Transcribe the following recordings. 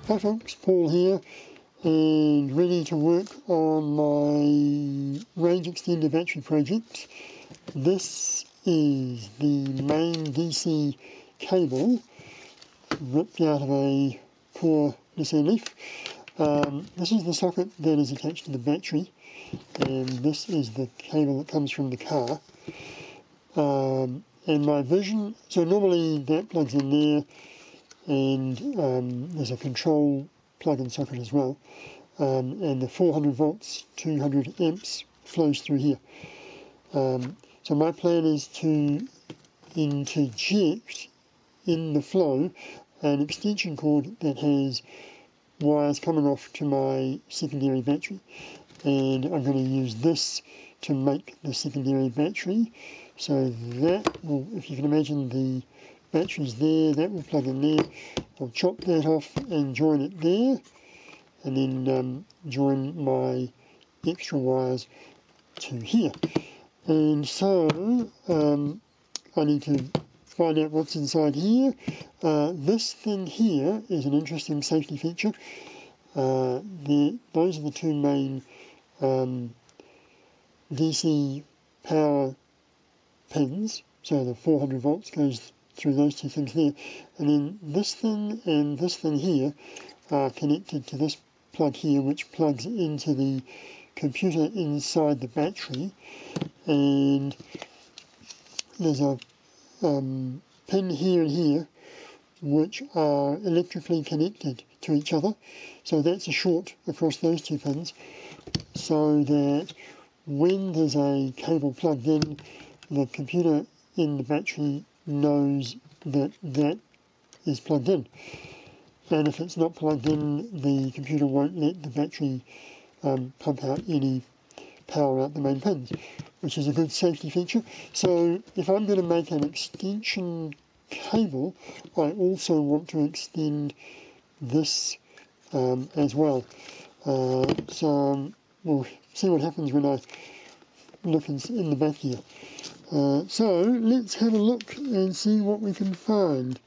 Hi folks, Paul here, and ready to work on my range extender battery project. This is the main DC cable ripped out of a poor Nissan Leaf. This is the socket that is attached to the battery, and this is the cable that comes from the car. And my vision, so normally that plugs in there, and there's a control plug-in socket as well, and the 400 volts 200 amps flows through here. So my plan is to interject in the flow an extension cord that has wires coming off to my secondary battery, and I'm going to use this to make the secondary battery. So that will, if you can imagine the batteries there, that will plug in there. I'll chop that off and join it there, and then join my extra wires to here. And so I need to find out what's inside here. This thing here is an interesting safety feature. Those are the two main DC power pins, so the 400 volts goes through those two things there, and then this thing and this thing here are connected to this plug here, which plugs into the computer inside the battery, and there's a pin here and here which are electrically connected to each other, so that's a short across those two pins, so that when there's a cable plugged in, the computer in the battery knows that that is plugged in. And if it's not plugged in, the computer won't let the battery pump out any power out the main pins, which is a good safety feature. So if I'm going to make an extension cable, I also want to extend this as well. So we'll see what happens when I look in the back here. So let's have a look and see what we can find.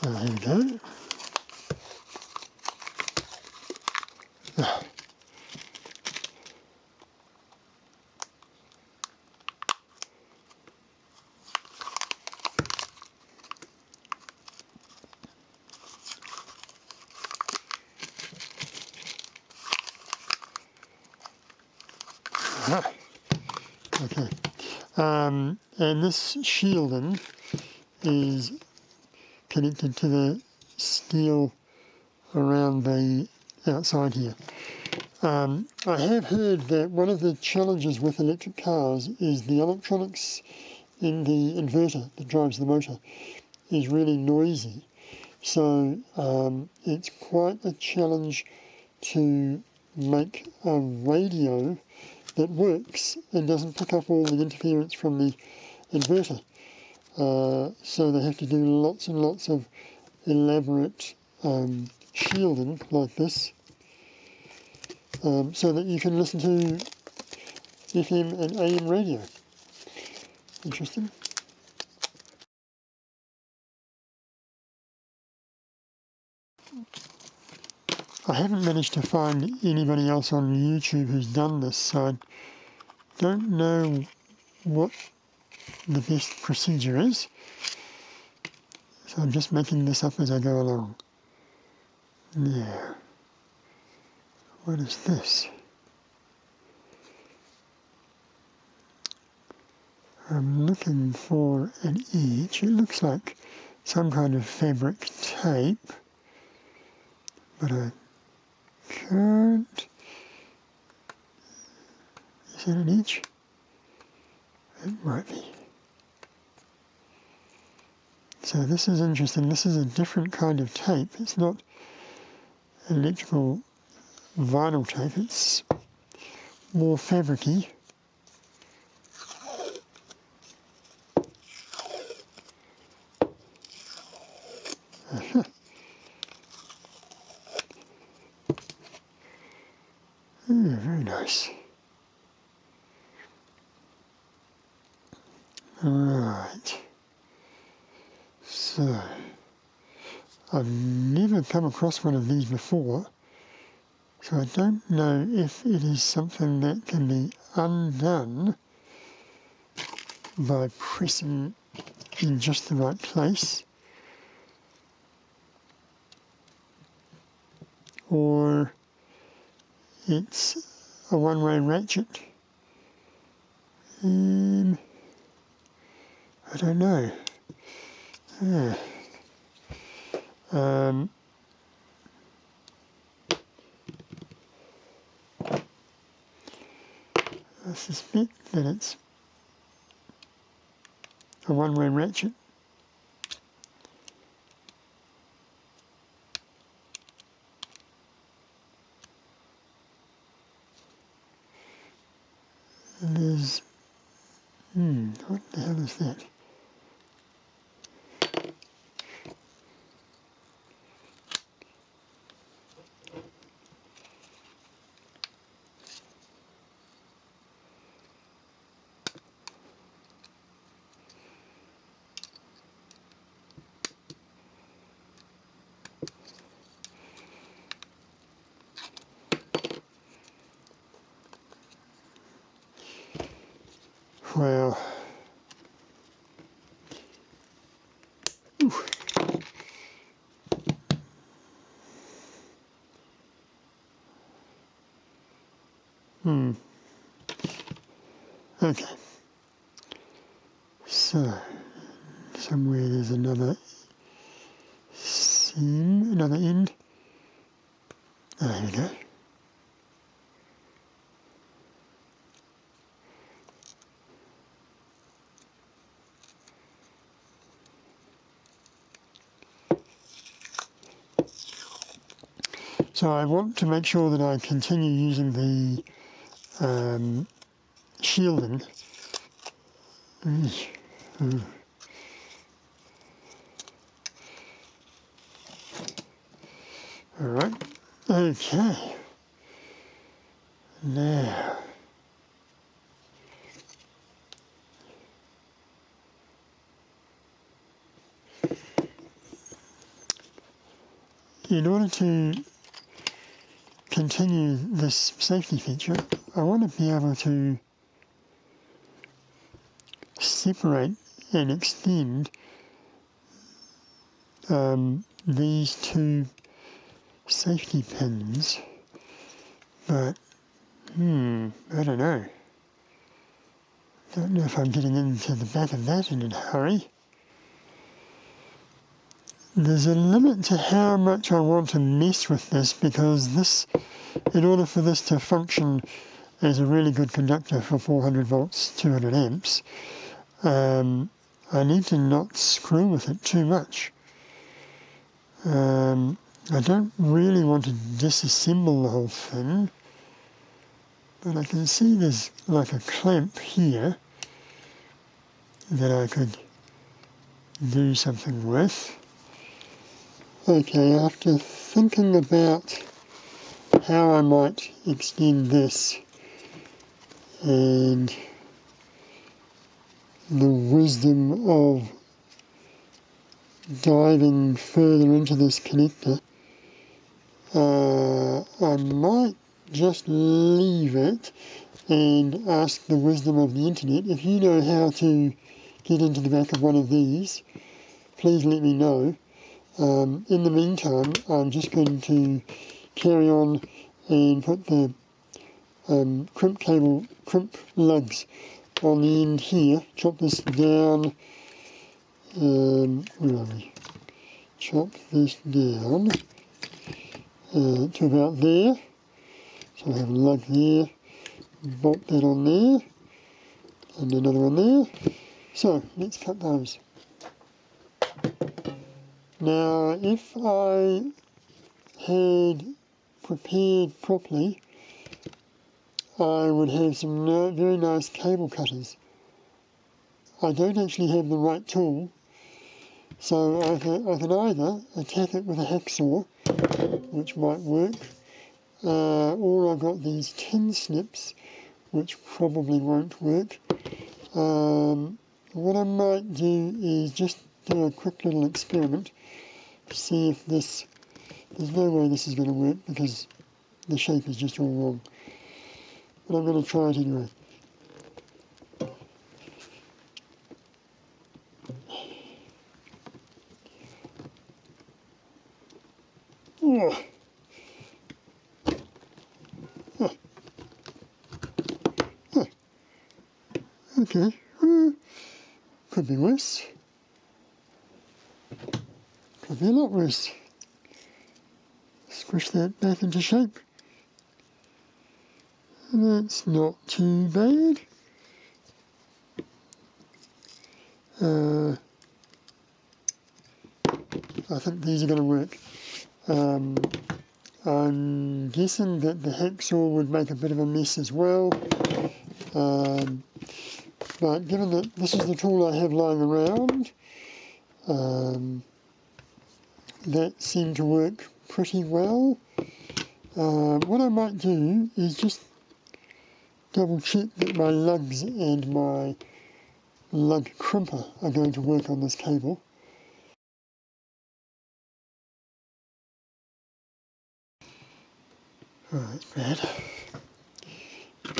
Here we go. Okay, and this shielding is connected to the steel around the outside here. I have heard that one of the challenges with electric cars is the electronics in the inverter that drives the motor is really noisy. So it's quite a challenge to make a radio that works and doesn't pick up all the interference from the inverter. So they have to do lots and lots of elaborate shielding like this, so that you can listen to FM and AM radio. Interesting. I haven't managed to find anybody else on YouTube who's done this, so I don't know what the best procedure is. So I'm just making this up as I go along. Yeah. What is this? I'm looking for an edge. It looks like some kind of fabric tape, but I can't. Is that an edge? It might be. So this is interesting. This is a different kind of tape. It's not electrical vinyl tape. It's more fabric-y. nice. Right. So, I've never come across one of these before, so I don't know if it is something that can be undone by pressing in just the right place, or it's a one-way ratchet. I don't know. I suspect that it's a one-way ratchet. And there's, what the hell is that? Wow. Okay. So, somewhere there's another seam, another end. Oh, here we go. So I want to make sure that I continue using the shielding. Alright, okay. Now, in order to continue this safety feature, I want to be able to separate and extend these two safety pins, but I don't know. Don't know if I'm getting into the back of that in a hurry. There's a limit to how much I want to mess with this, because this, in order for this to function as a really good conductor for 400 volts, 200 amps, I need to not screw with it too much. I don't really want to disassemble the whole thing, but I can see there's like a clamp here that I could do something with. Okay, after thinking about how I might extend this and the wisdom of diving further into this connector, I might just leave it and ask the wisdom of the internet. If you know how to get into the back of one of these, please let me know. In the meantime, I'm just going to carry on and put the crimp lugs on the end here, chop this down, where are we? Chop this down to about there. So I have a lug there, bolt that on there, and another one there. So let's cut those. Now, if I had prepared properly, I would have some very nice cable cutters. I don't actually have the right tool, so I can either attack it with a hacksaw, which might work, or I've got these tin snips, which probably won't work. What I might do is just do a quick little experiment, see if this, there's no way this is going to work because the shape is just all wrong. But I'm going to try it anyway. Oh. Huh. Huh. Okay, could be worse. Could be a lot worse. Squish that back into shape. That's not too bad. I think these are going to work. I'm guessing that the hacksaw would make a bit of a mess as well. But given that this is the tool I have lying around, that seemed to work pretty well. What I might do is just double check that my lugs and my lug crimper are going to work on this cable. Oh, that's bad.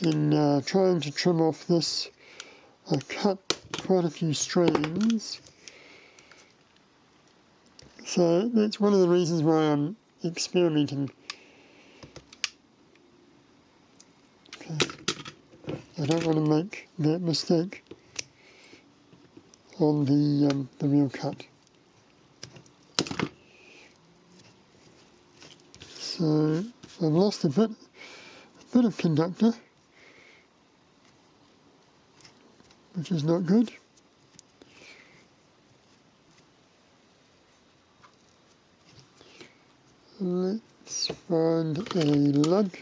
In trying to trim off this, I cut quite a few strands. So that's one of the reasons why I'm experimenting. Okay. I don't want to make that mistake on the real cut. So I've lost a bit of conductor, which is not good. Let's find a lug.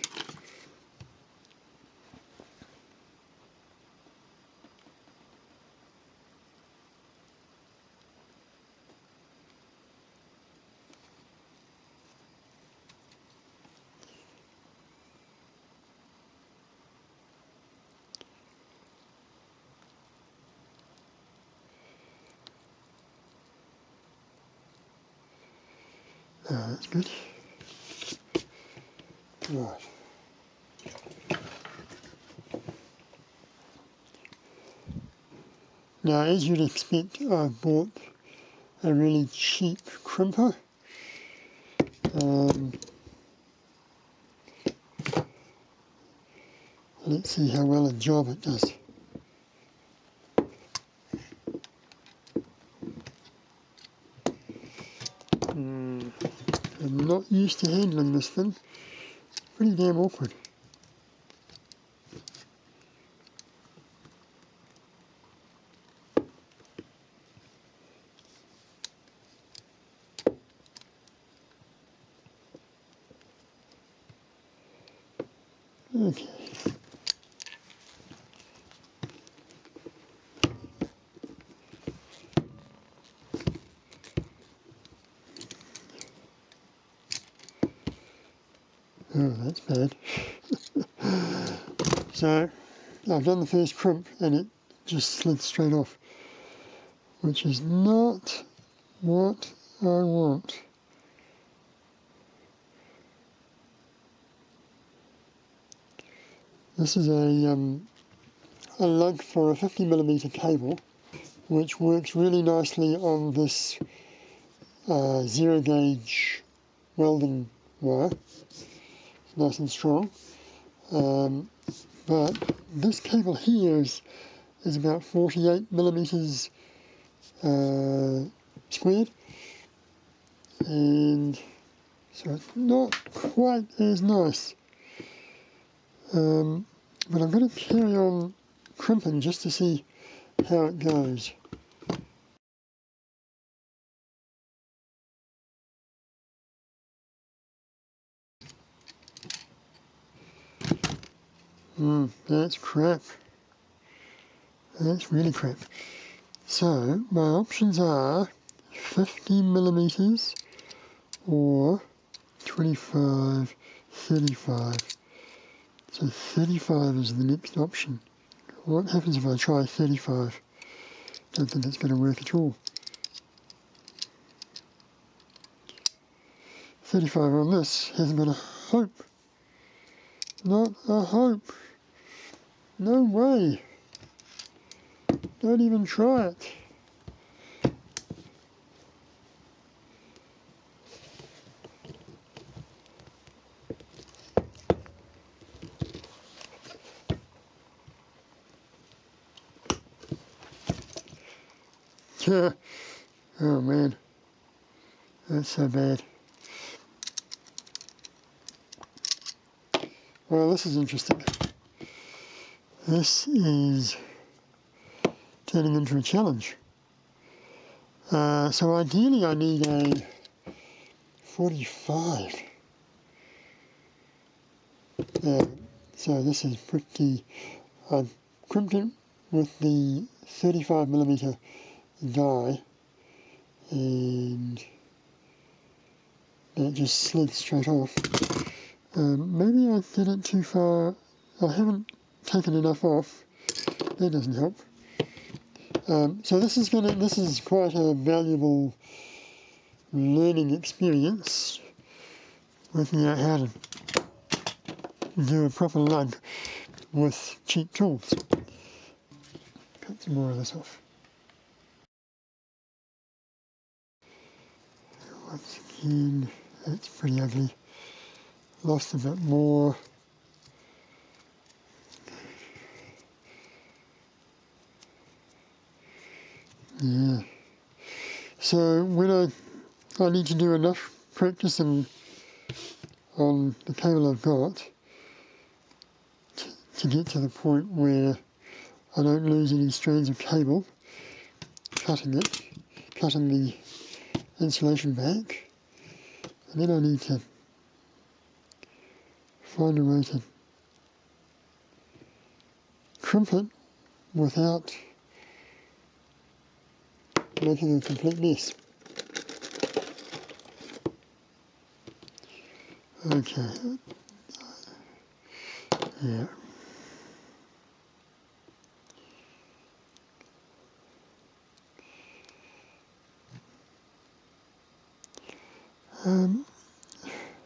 Oh, that's good. Right. Now, as you'd expect, I bought a really cheap crimper. Let's see how well a job it does. I'm not used to handling this thing. Pretty damn awkward. Okay. Oh, that's bad. So, I've done the first crimp and it just slid straight off, which is not what I want. This is a lug for a 50mm cable, which works really nicely on this 0 gauge welding wire. Nice and strong. But this cable here is about 48mm squared, and so it's not quite as nice. But I'm going to carry on crimping just to see how it goes. That's crap. That's really crap. So my options are 50mm or 25, 35. So 35 is the next option. What happens if I try 35? Don't think it's going to work at all. 35 on this hasn't got a hope. Not a hope. No way. Don't even try it. Oh man, that's so bad. Well, this is interesting. This is turning into a challenge. So ideally I need a 45. So this is pretty, I've crimped it with the 35mm die, and that just slid straight off. Maybe I did it too far. I haven't taken enough off. That doesn't help. So this is quite a valuable learning experience, working out how to do a proper lug with cheap tools. Cut some more of this off. Once again, that's pretty ugly. Lost a bit more. Yeah. So when I need to do enough practicing on the cable I've got to get to the point where I don't lose any strands of cable, cutting the insulation back, and then I need to find a way to crimp it without making a complete mess. Okay. Yeah.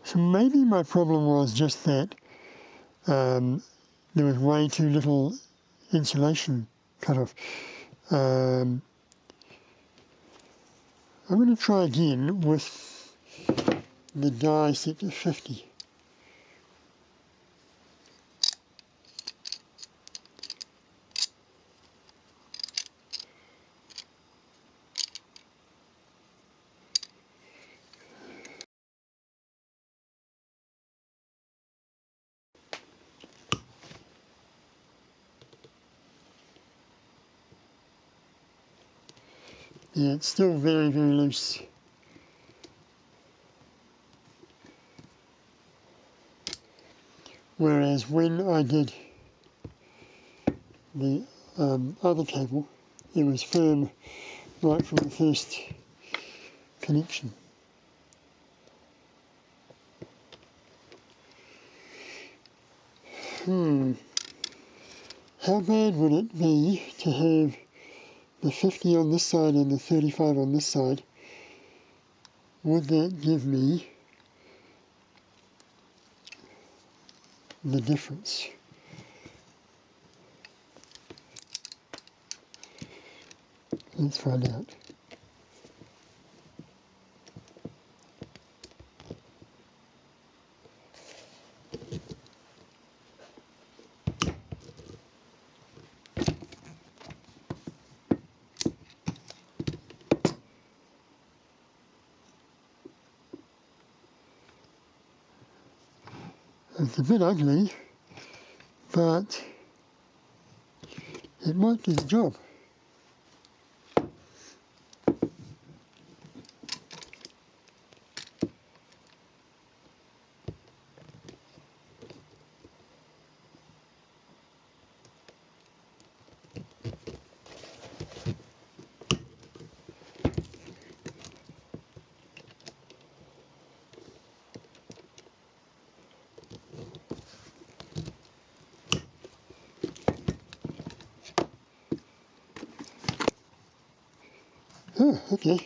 So maybe my problem was just that there was way too little insulation cut off. I'm going to try again with the die set to 50. Yeah, it's still very, very loose. Whereas when I did the other cable, it was firm right from the first connection. How bad would it be to have the 50 on this side and the 35 on this side? Would that give me the difference? Let's find out. It's a bit ugly, but it might do the job. Okay.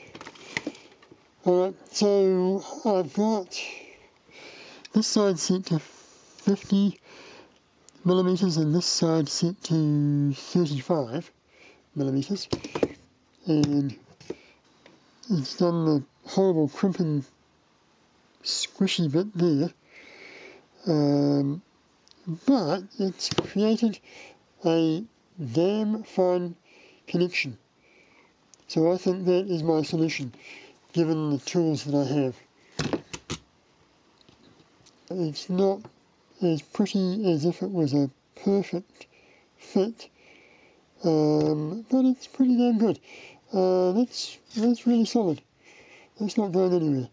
Alright, so I've got this side set to 50 millimeters and this side set to 35 millimeters, and it's done the horrible crimping squishy bit there, but it's created a damn fine connection. So I think that is my solution, given the tools that I have. It's not as pretty as if it was a perfect fit, but it's pretty damn good. That's really solid. That's not going anywhere.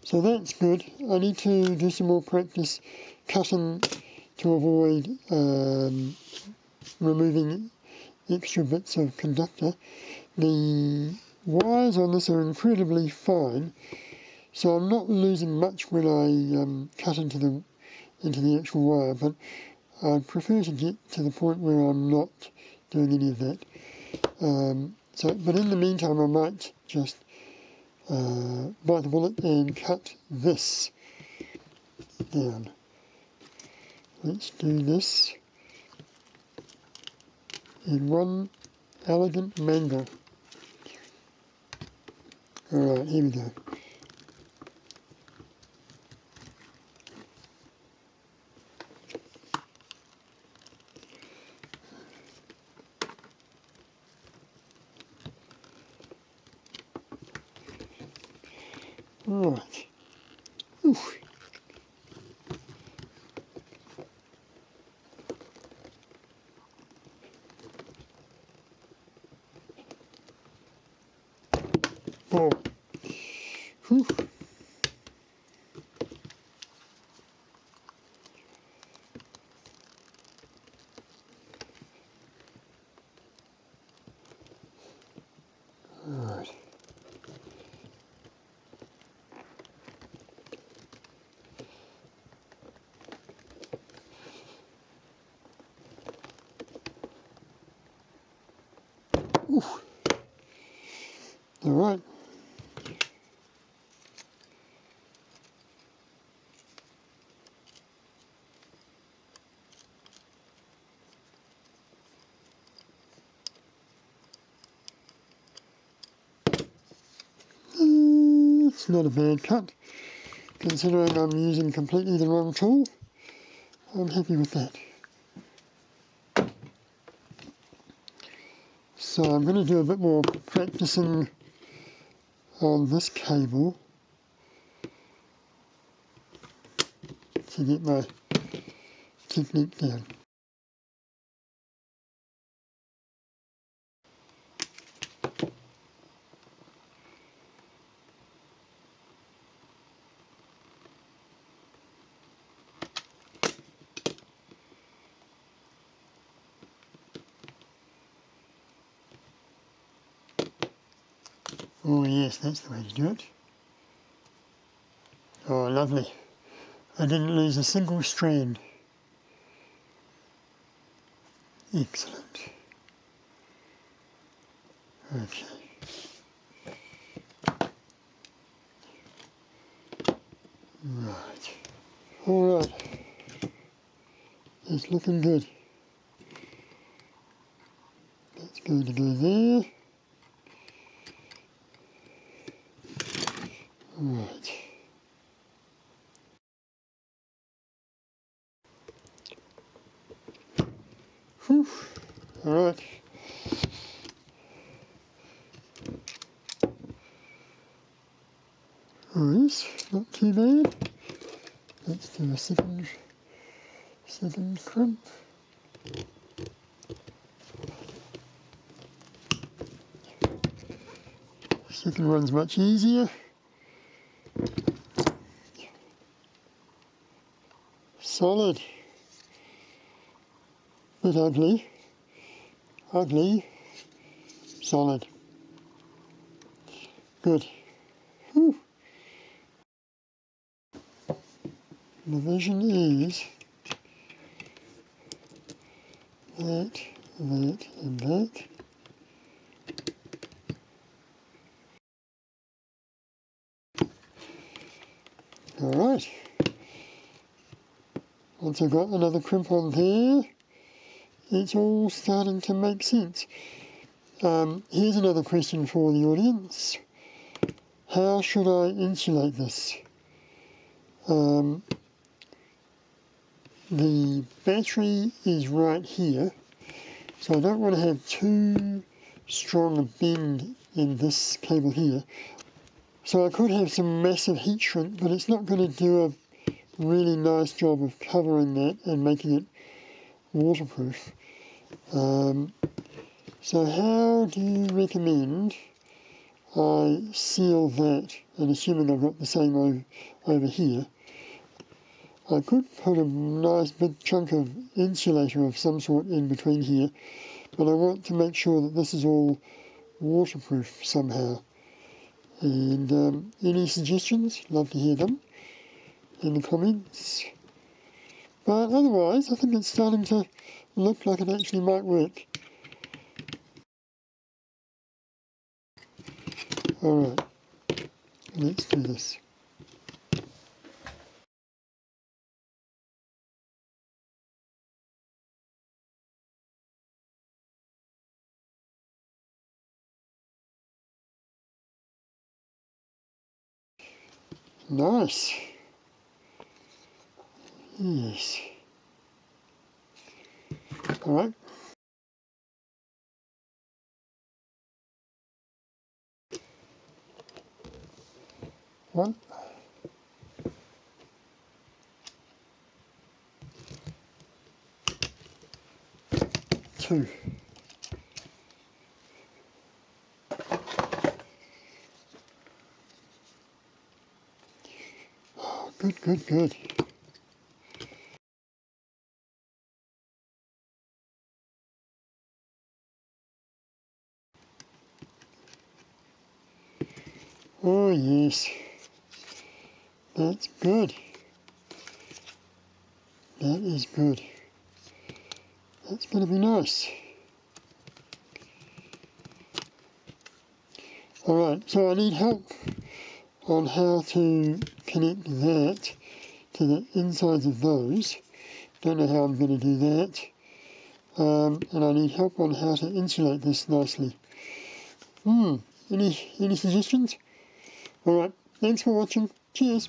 So that's good. I need to do some more practice cutting to avoid removing extra bits of conductor. The wires on this are incredibly fine, so I'm not losing much when I cut into the actual wire, but I prefer to get to the point where I'm not doing any of that. But in the meantime, I might just bite the bullet and cut this down. Let's do this in one elegant mangle. Alright, here we go. Right. Oof. Oh. Whew. Right. Oof. All right. It's not a bad cut, considering I'm using completely the wrong tool. I'm happy with that. So I'm going to do a bit more practicing on this cable to get my technique down. Oh yes, that's the way to do it. Oh, lovely. I didn't lose a single strand. Excellent. Okay. Right. Alright. It's looking good. That's going to go there. Right. Whew. Alright. Oh yes, not too bad. Let's do a second crimp. Second one's much easier. Solid. Bit ugly. Ugly. Solid. Good. Whew. The vision is that, and that. Alright. Once I've got another crimp on there, it's all starting to make sense. Here's another question for the audience. How should I insulate this? The battery is right here, so I don't want to have too strong a bend in this cable here. So I could have some massive heat shrink, but it's not going to do a really nice job of covering that and making it waterproof. So how do you recommend I seal that? And assuming I've got the same over here, I could put a nice big chunk of insulator of some sort in between here, but I want to make sure that this is all waterproof somehow. And any suggestions? Love to hear them in the comments. But otherwise, I think it's starting to look like it actually might work. Alright, let's do this. Nice. Yes. Alright. One. Two. Oh, good, good, good. Oh yes, that's good. That is good. That's going to be nice. Alright, so I need help on how to connect that to the insides of those. Don't know how I'm going to do that. And I need help on how to insulate this nicely. Any suggestions? Alright, thanks for watching. Cheers.